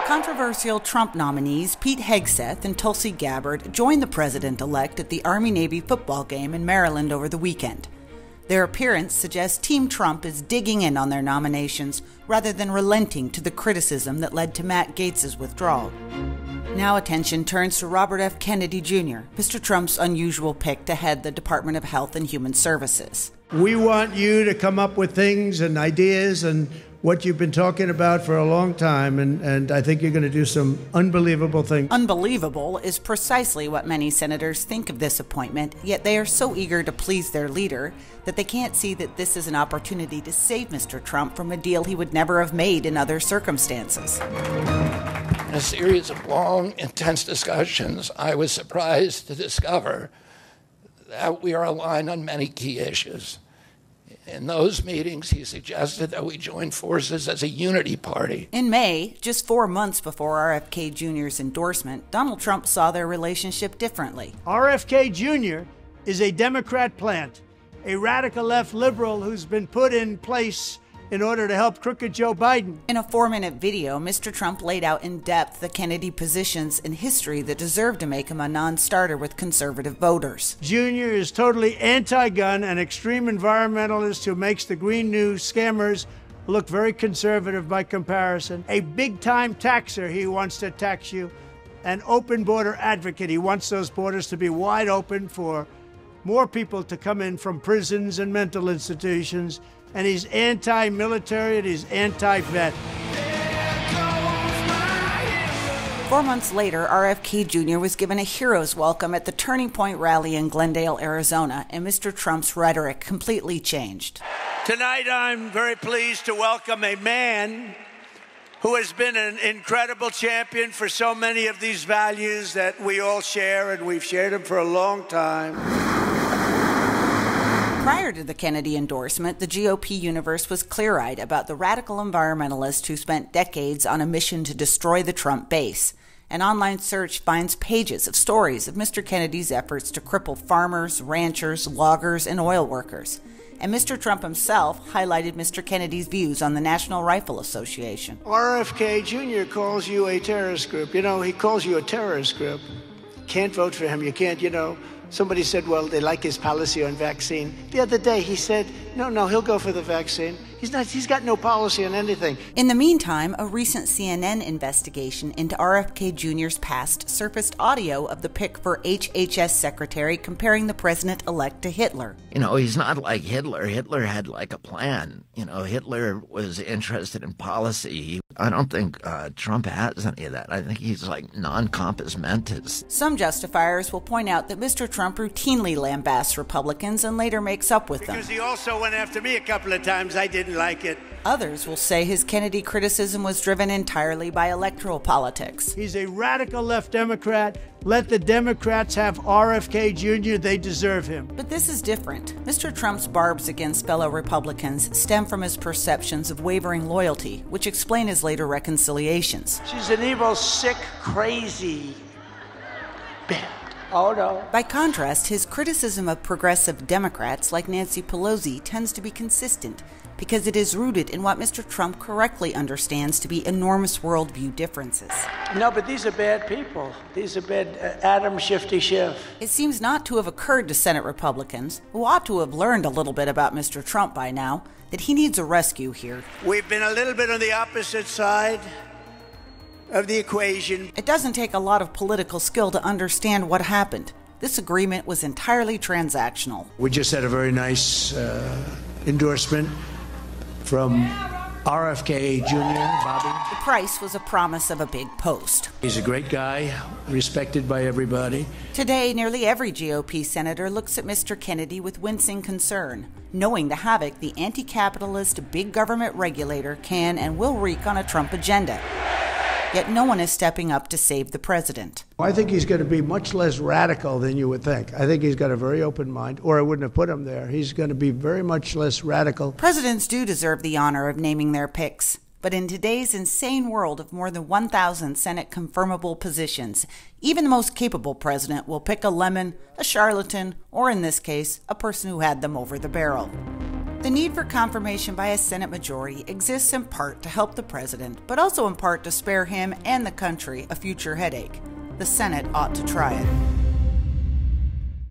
Controversial Trump nominees Pete Hegseth and Tulsi Gabbard joined the president-elect at the Army-Navy football game in Maryland over the weekend. Their appearance suggests Team Trump is digging in on their nominations rather than relenting to the criticism that led to Matt Gaetz's withdrawal. Now attention turns to Robert F. Kennedy Jr., Mr. Trump's unusual pick to head the Department of Health and Human Services. We want you to come up with things and ideas and what you've been talking about for a long time, and I think you're going to do some unbelievable things. Unbelievable is precisely what many senators think of this appointment, yet they are so eager to please their leader that they can't see that this is an opportunity to save Mr. Trump from a deal he would never have made in other circumstances. In a series of long, intense discussions, I was surprised to discover that we are aligned on many key issues. In those meetings, he suggested that we join forces as a unity party. In May, just 4 months before RFK Jr.'s endorsement, Donald Trump saw their relationship differently. RFK Jr. is a Democrat plant, a radical left liberal who's been put in place in order to help crooked Joe Biden. In a 4-minute video, Mr. Trump laid out in depth the Kennedy positions in history that deserve to make him a non-starter with conservative voters. Jr. is totally anti-gun and extreme environmentalist who makes the Green New scammers look very conservative by comparison. A big-time taxer, he wants to tax you. An open border advocate, he wants those borders to be wide open for more people to come in from prisons and mental institutions. And he's anti-military and he's anti-vet. 4 months later, RFK Jr. was given a hero's welcome at the Turning Point rally in Glendale, Arizona, and Mr. Trump's rhetoric completely changed. Tonight, I'm very pleased to welcome a man who has been an incredible champion for so many of these values that we all share, and we've shared them for a long time. Prior to the Kennedy endorsement, the GOP universe was clear-eyed about the radical environmentalist who spent decades on a mission to destroy the Trump base. An online search finds pages of stories of Mr. Kennedy's efforts to cripple farmers, ranchers, loggers, and oil workers. And Mr. Trump himself highlighted Mr. Kennedy's views on the National Rifle Association. RFK Jr. calls you a terrorist group. You know, he calls you a terrorist group. Can't vote for him. You can't, you know. Somebody said, well, they like his policy on vaccine. The other day, he said, no, he'll go for the vaccine. He's got no policy on anything. In the meantime, a recent CNN investigation into RFK Jr.'s past surfaced audio of the pick for HHS secretary comparing the president-elect to Hitler. You know, he's not like Hitler. Hitler had like a plan. You know, Hitler was interested in policy. I don't think Trump has any of that. I think he's like non-compos mentis. Some justifiers will point out that Mr. Trump routinely lambasts Republicans and later makes up with them. Because he also went after me a couple of times. I didn't like it. Others will say his Kennedy criticism was driven entirely by electoral politics. He's a radical left Democrat. Let the Democrats have RFK Jr. They deserve him. But this is different. Mr. Trump's barbs against fellow Republicans stem from his perceptions of wavering loyalty, which explain his later reconciliations. She's an evil, sick, crazy bitch. Oh, no. By contrast, his criticism of progressive Democrats like Nancy Pelosi tends to be consistent because it is rooted in what Mr. Trump correctly understands to be enormous worldview differences. No, but these are bad people. These are bad Adam Shifty Schiff. It seems not to have occurred to Senate Republicans, who ought to have learned a little bit about Mr. Trump by now, that he needs a rescue here. We've been a little bit on the opposite side of the equation. It doesn't take a lot of political skill to understand what happened. This agreement was entirely transactional. We just had a very nice endorsement from RFK Jr., Bobby. The price was a promise of a big post. He's a great guy, respected by everybody. Today, nearly every GOP senator looks at Mr. Kennedy with wincing concern, knowing the havoc the anti-capitalist big government regulator can and will wreak on a Trump agenda. Yet no one is stepping up to save the president. I think he's going to be much less radical than you would think. I think he's got a very open mind, or I wouldn't have put him there. He's going to be very much less radical. Presidents do deserve the honor of naming their picks. But in today's insane world of more than 1,000 Senate confirmable positions, even the most capable president will pick a lemon, a charlatan, or in this case, a person who had them over the barrel. The need for confirmation by a Senate majority exists in part to help the president, but also in part to spare him and the country a future headache. The Senate ought to try it.